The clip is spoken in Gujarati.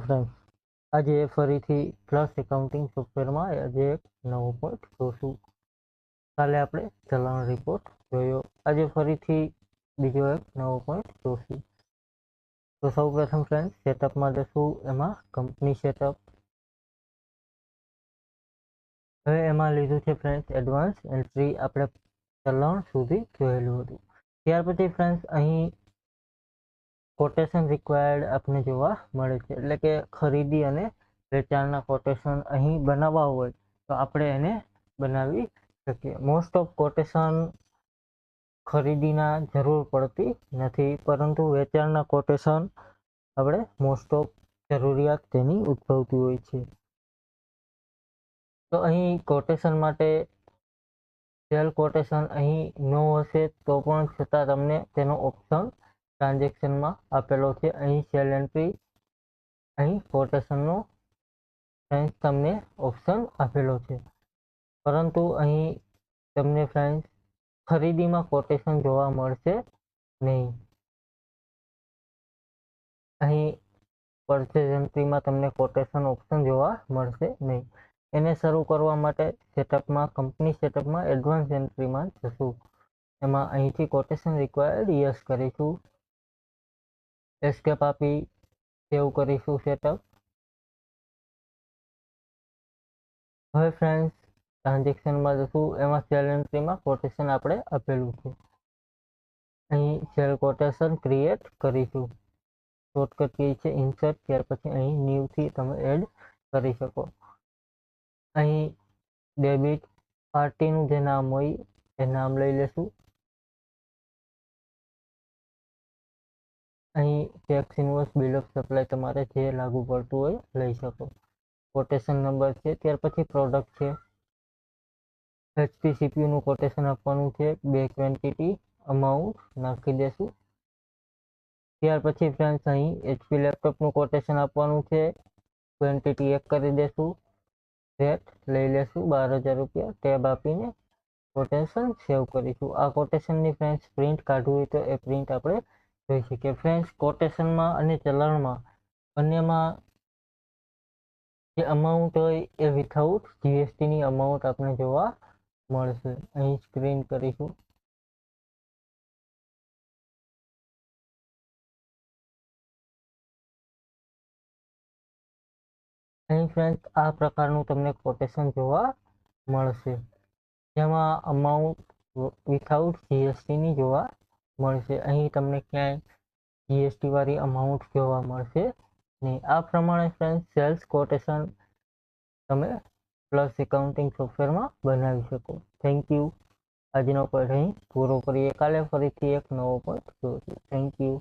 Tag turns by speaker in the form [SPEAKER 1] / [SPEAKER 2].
[SPEAKER 1] फ्रेंड्स आज फरीथी प्लस एकाउंटिंग सॉफ्टवेर में आज एक नवो पॉइंट जोशू। काले आपणे चलन रिपोर्ट जोयो, आज फरीथी बीजो एक नवो पॉइंट जोशू। तो सौ प्रथम फ्रेंड्स सेटअप में जशू, एमां कंपनी सेटअप। हवे एमां लीधुं छे फ्रेंड्स एडवांस एंट्री, आपणे चलन सुधी जोयेलुं हतुं। त्यार पछी फ्रेंड्स अहीं कोटेशन रिक्वायर्ड आपने जोवा मळे छे, एटले के खरीदी अने वेचाणना कोटेशन अहीं बनाववा होय तो आपणे एने बनावी શકીએ। मोस्ट ऑफ कोटेशन खरीदीना जरूर पड़ती नथी, परंतु वेचाणना कोटेशन આપણે મોસ્ટ ઓફ જરૂરિયાત તેની ઉદ્ભવતી હોય છે। તો અહીં કોટેશન માટે સેલ કોટેશન અહીં ન હશે તો પણ છતાં તમને તેનો ઓપ્શન ટ્રાન્ઝેક્શનમાં આપેલો છે। અહીં સેલ એન્ટ્રી, અહીં કોટેશનનો તમને ઓપ્શન આપેલો છે, પરંતુ અહીં તમને ફ્રેન્ડ્સ ખરીદીમાં કોટેશન જોવા મળશે નહીં। અહીં પરચેઝ એન્ટ્રીમાં તમને કોટેશન ઓપ્શન જોવા મળશે નહીં। એને શરૂ કરવા માટે સેટઅપમાં કંપની સેટઅપમાં એડવાન્સ એન્ટ્રીમાં જશું। એમાં અહીંથી કોટેશન રિક્વાયર્ડ યસ કરીશું, એસ્કેપ આપી સેવ કરીશું સેટઅપ। હવે ફ્રેન્ડ્સ ટ્રાન્ઝેક્શનમાં જશું, એમાં સેલ એન્ટ્રીમાં કોટેશન આપણે આપેલું છે, અહીં સેલ કોટેશન ક્રિએટ કરીશું। શોર્ટકટ કી છે ઇન્સર્ટ, ત્યાર પછી અહીં ન્યૂ થી તમે એડ કરી શકો। અહીં ડેબિટ પાર્ટીનું જે નામ હોય એ નામ લઈ લેશું। અહીં tax invoice bill of supply તમારે જે લાગુ પડતું હોય લઈ શકો। કોટેશન નંબર છે, ત્યાર પછી પ્રોડક્ટ છે, HP CPU નું કોટેશન આપવાનું છે, બે ક્વોન્ટિટી અમાઉન્ટ નાખી દેશું। ત્યાર પછી ફ્રેન્ડ્સ અહીં HP લેપટોપનું કોટેશન આપવાનું છે, ક્વોન્ટિટી એક કરી દેશું, રેટ લઈ લેશું 12,000 રૂપિયા, ટેબ આપીને કોટેશન સેવ કરીશું। આ કોટેશનની ફ્રેન્ડ્સ પ્રિન્ટ કાઢવી હોય તો એ પ્રિન્ટ આપણે જોઈ શકીએ। ફ્રેન્ડ્સ કોટેશનમાં અને ચલણમાં બંનેમાં જે અમાઉન્ટ હોય એ વિથઆઉટ જીએસટીની અમાઉન્ટ આપણે જોવા મળશે। અહીં સ્ક્રીન કરીશું। અહીં ફ્રેન્ડ્સ આ પ્રકારનું તમને કોટેશન જોવા મળશે, જેમાં અમાઉન્ટ વિથઆઉટ જીએસટીની જોવા મળશે। અહીં તમને ક્યાંય જીએસટી વાળી અમાઉન્ટ જોવા મળશે નહીં। આ પ્રમાણે ફ્રેન્ડ્સ સેલ્સ કોટેશન તમે પ્લસ એકાઉન્ટિંગ સોફ્ટવેરમાં બનાવી શકો। Thank you. આજનો પોઈન્ટ અહીં પૂરો કરીએ, કાલે ફરીથી એક નવો પોઈન્ટ જોઈશું। Thank you.